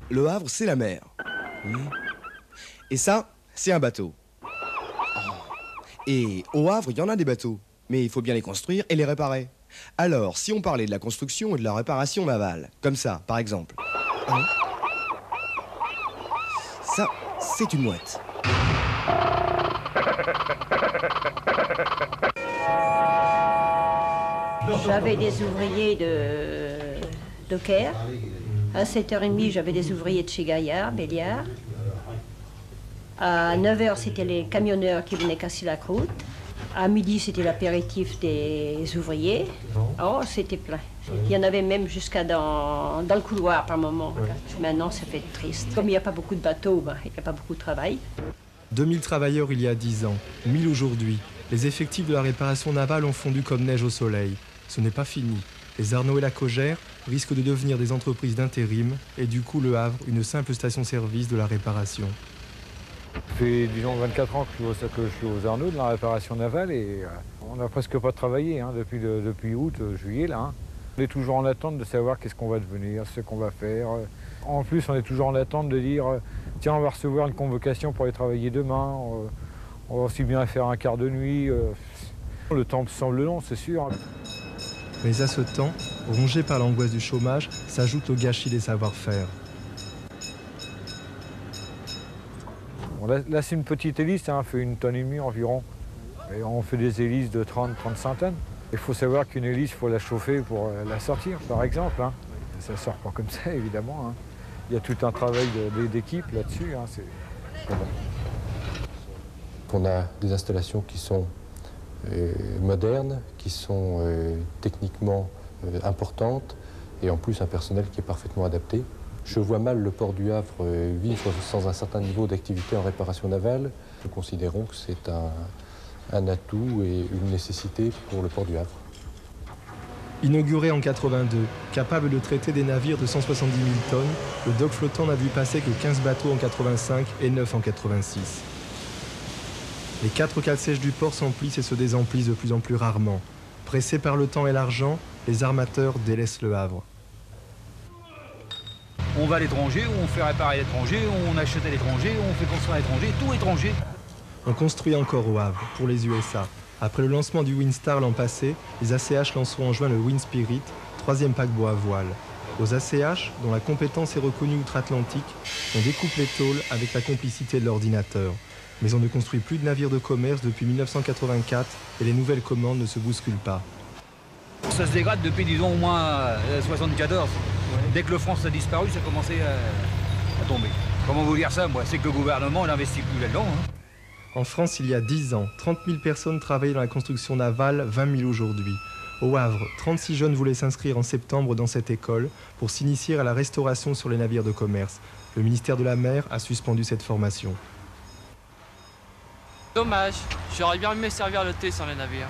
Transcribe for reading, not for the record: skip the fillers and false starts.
Le Havre, c'est la mer. Et ça, c'est un bateau. Et au Havre, il y en a des bateaux. Mais il faut bien les construire et les réparer. Alors, si on parlait de la construction et de la réparation navale, comme ça, par exemple. Ça, c'est une mouette. J'avais des ouvriers de Caire. À 7h30, j'avais des ouvriers de chez Gaillard, Béliard. À 9h, c'était les camionneurs qui venaient casser la croûte. À midi, c'était l'apéritif des ouvriers. Oh, c'était plein. Il y en avait même jusqu'à dans le couloir par moment. Maintenant, ça fait triste. Comme il n'y a pas beaucoup de bateaux, il n'y a pas beaucoup de travail. 2000 travailleurs il y a 10 ans, 1000 aujourd'hui. Les effectifs de la réparation navale ont fondu comme neige au soleil. Ce n'est pas fini. Les Arnaud et la Cogère risquent de devenir des entreprises d'intérim et du coup le Havre, une simple station-service de la réparation. Ça fait, disons, 24 ans que je suis aux Arnaud de la réparation navale et on n'a presque pas travaillé depuis août, juillet là. On est toujours en attente de savoir qu'est-ce qu'on va devenir, ce qu'on va faire. En plus, on est toujours en attente de dire tiens, on va recevoir une convocation pour aller travailler demain, on va aussi bien faire un quart de nuit. Le temps semble long, c'est sûr. Mais à ce temps, rongé par l'angoisse du chômage, s'ajoute au gâchis des savoir-faire. Bon, là c'est une petite hélice, hein, fait 1,5 tonne environ. Et on fait des hélices de 30-35 tonnes. Il faut savoir qu'une hélice, il faut la chauffer pour la sortir, par exemple. Hein. Ça ne sort pas comme ça, évidemment. Hein. Il y a tout un travail d'équipe là-dessus. Hein, on a des installations qui sont modernes, qui sont techniquement importantes et en plus un personnel qui est parfaitement adapté. Je vois mal le port du Havre vivre sans un certain niveau d'activité en réparation navale. Nous considérons que c'est un atout et une nécessité pour le port du Havre. Inauguré en 82, capable de traiter des navires de 170 000 tonnes, le dock flottant n'a vu passer que 15 bateaux en 85 et 9 en 86. Les 4 cales sèches du port s'emplissent et se désemplissent de plus en plus rarement. Pressés par le temps et l'argent, les armateurs délaissent le Havre. On va à l'étranger, on fait réparer à l'étranger, on achète à l'étranger, on fait construire à l'étranger, tout étranger. On construit encore au Havre, pour les USA. Après le lancement du Windstar l'an passé, les ACH lanceront en juin le Windspirit, 3e paquebot à voile. Aux ACH, dont la compétence est reconnue outre-Atlantique, on découpe les tôles avec la complicité de l'ordinateur. Mais on ne construit plus de navires de commerce depuis 1984 et les nouvelles commandes ne se bousculent pas. Ça se dégrade depuis, disons, au moins 74. Dès que le France a disparu, ça a commencé à tomber. Comment vous dire ça, moi? C'est que le gouvernement n'investit plus là-dedans. Hein. En France, il y a 10 ans, 30 000 personnes travaillaient dans la construction navale, 20 000 aujourd'hui. Au Havre, 36 jeunes voulaient s'inscrire en septembre dans cette école pour s'initier à la restauration sur les navires de commerce. Le ministère de la Mer a suspendu cette formation. Dommage, j'aurais bien aimé servir le thé sur les navires.